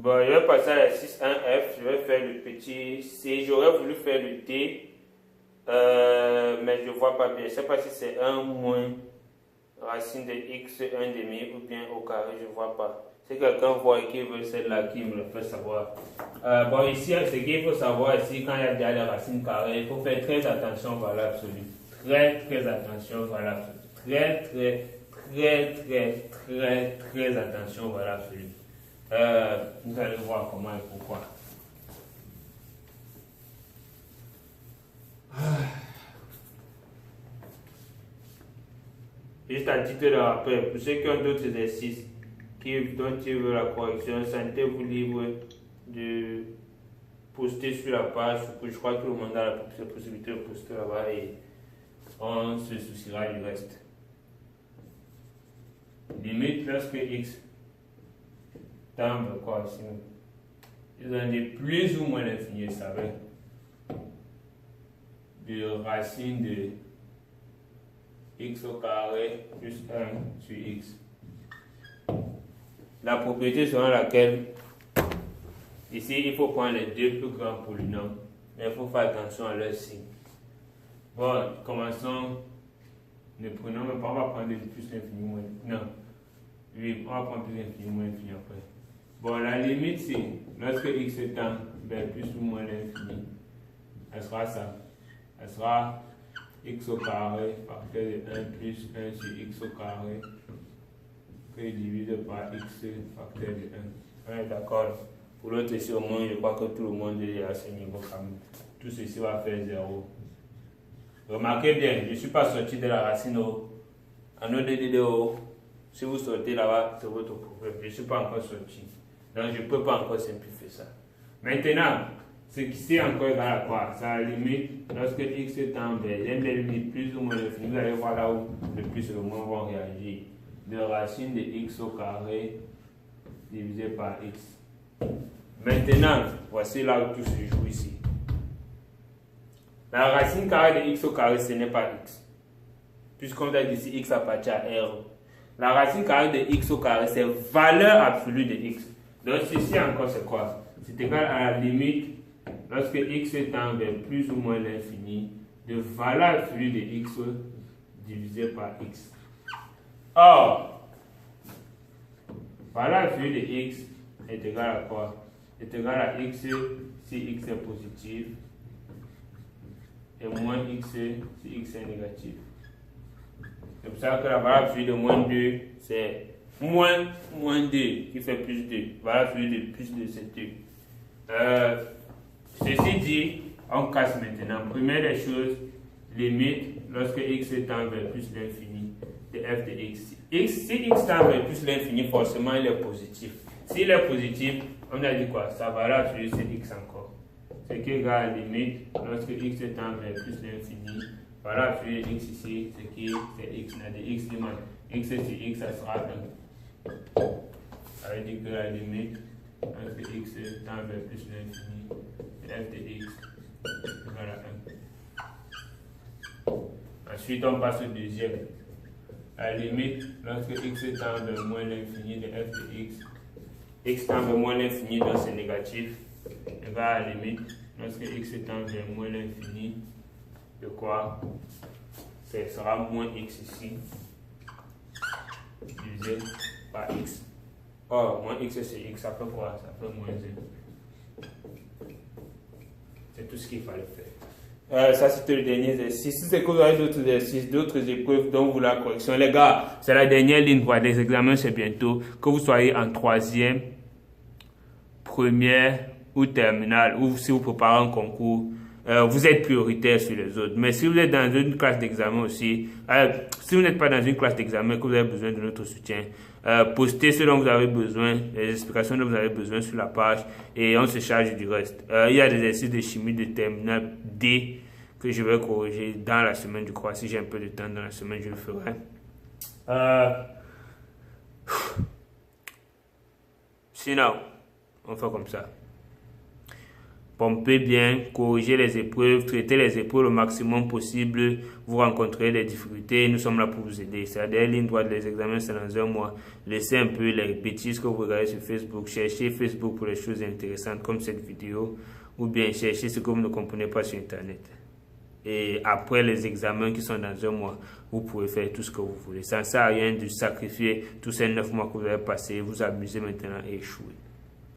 Bon, je vais passer à la 6.1F, je vais faire le petit C. J'aurais voulu faire le D, mais je ne vois pas bien. Je ne sais pas si c'est 1 moins racine de x 1 demi ou bien au carré, je ne vois pas. Si quelqu'un voit et qui veut celle-là, qui me le fait savoir. Bon, ici, ce qu'il faut savoir ici, quand il y a déjà les racines carrées, il faut faire très attention à valeur absolue. Très attention à valeur absolue. Très attention à valeur absolue. Vous allez voir comment et pourquoi. Juste à titre de rappel, pour ceux qui ont d'autres exercices dont ils veulent la correction, sentez-vous libre de poster sur la page. Je crois que tout le monde a la possibilité de poster là-bas et on se souciera du reste. Limite lorsque x tend quoi ici. Ils ont des plus ou moins l'infini, vous savez. De racine de x au carré plus 1 sur x. La propriété selon laquelle ici il faut prendre les deux plus grands polynômes, mais il faut faire attention à leur signe. Bon, commençons. Ne prenons même pas, on va prendre plus l'infini moins. Non. Oui, on va prendre plus l'infini moins l'infini après. Bon, la limite c'est lorsque x tend vers plus ou moins l'infini, elle sera ça. Elle sera x au carré facteur de 1 plus 1 sur x au carré que divisé par x facteur de 1. On est d'accord. Pour l'autre ici au moins, je crois que tout le monde est à ce niveau quand même. Tout ceci va faire 0. Remarquez bien, je ne suis pas sorti de la racine en ODDO. Si vous sortez là-bas, c'est votre problème. Je ne suis pas encore sorti. Donc je ne peux pas encore simplifier ça. Maintenant, ce qui c'est encore égal à quoi? Ça a la limite, lorsque x tend vers les limites plus ou moins l'infini, vous allez voir là où le plus et le moins vont réagir. De racine de x au carré divisé par x. Maintenant, voici là où tout se joue ici. La racine carrée de x au carré, ce n'est pas x. Puisqu'on a dit ici, x appartient à R. La racine carrée de x au carré, c'est valeur absolue de x. Donc ceci encore, c'est quoi? C'est égal à la limite, lorsque x tend vers plus ou moins l'infini, de valeur absolue de x divisé par x. Or, valeur absolue de x est égal à quoi? Est égal à x si x est positif et moins x si x est négatif. C'est pour ça que la valeur absolue de moins 2, c'est moins 2 qui fait plus 2. Valeur absolue de plus 2, c'est 2. Ceci dit, on casse maintenant. Première des choses, limite lorsque x tend vers plus l'infini de f de x. Si x tend vers plus l'infini, forcément il est positif. S'il est positif, on a dit quoi? Sa valeur absolue c'est x encore. Ce qui est égal à la limite lorsque x tend vers plus l'infini. Valeur absolue de x ici, ce qui c'est x. On a dit x limite. X sur x, ça sera 1. Ça veut dire que la limite lorsque x tend vers plus l'infini de f de x égale à 1. Ensuite, on passe au deuxième. À la limite, lorsque x tend vers moins l'infini de f de x tend vers moins l'infini, donc c'est négatif, égale à la limite, lorsque x tend vers moins l'infini, de quoi? Ce sera moins x ici, divisé par x. Or, moins x c'est x, ça fait quoi? Ça fait moins 1. C'est tout ce qu'il fallait faire. Ça c'était le dernier exercice. Si c'est que vous avez d'autres exercices, d'autres épreuves dont vous voulez la correction, les gars, c'est la dernière ligne pour les examens, c'est bientôt. Que vous soyez en 3e, première ou terminale, ou si vous préparez un concours, vous êtes prioritaire sur les autres. Mais si vous êtes dans une classe d'examen aussi, si vous n'êtes pas dans une classe d'examen, que vous avez besoin de notre soutien, postez ce dont vous avez besoin, les explications dont vous avez besoin sur la page et on se charge du reste. Il y a des exercices de chimie de terminale D que je vais corriger dans la semaine, je crois. Si j'ai un peu de temps dans la semaine, je le ferai. Sinon, on fait comme ça. Pompez bien, corrigez les épreuves, traitez les épreuves le maximum possible. Vous rencontrez des difficultés, nous sommes là pour vous aider. C'est-à-dire, ligne droite, les examens, c'est dans un mois. Laissez un peu les bêtises que vous regardez sur Facebook. Cherchez Facebook pour les choses intéressantes comme cette vidéo. Ou bien cherchez ce que vous ne comprenez pas sur Internet. Et après les examens qui sont dans un mois, vous pouvez faire tout ce que vous voulez. Ça ne sert à rien de sacrifier tous ces 9 mois que vous avez passés, vous amuser maintenant et échouer.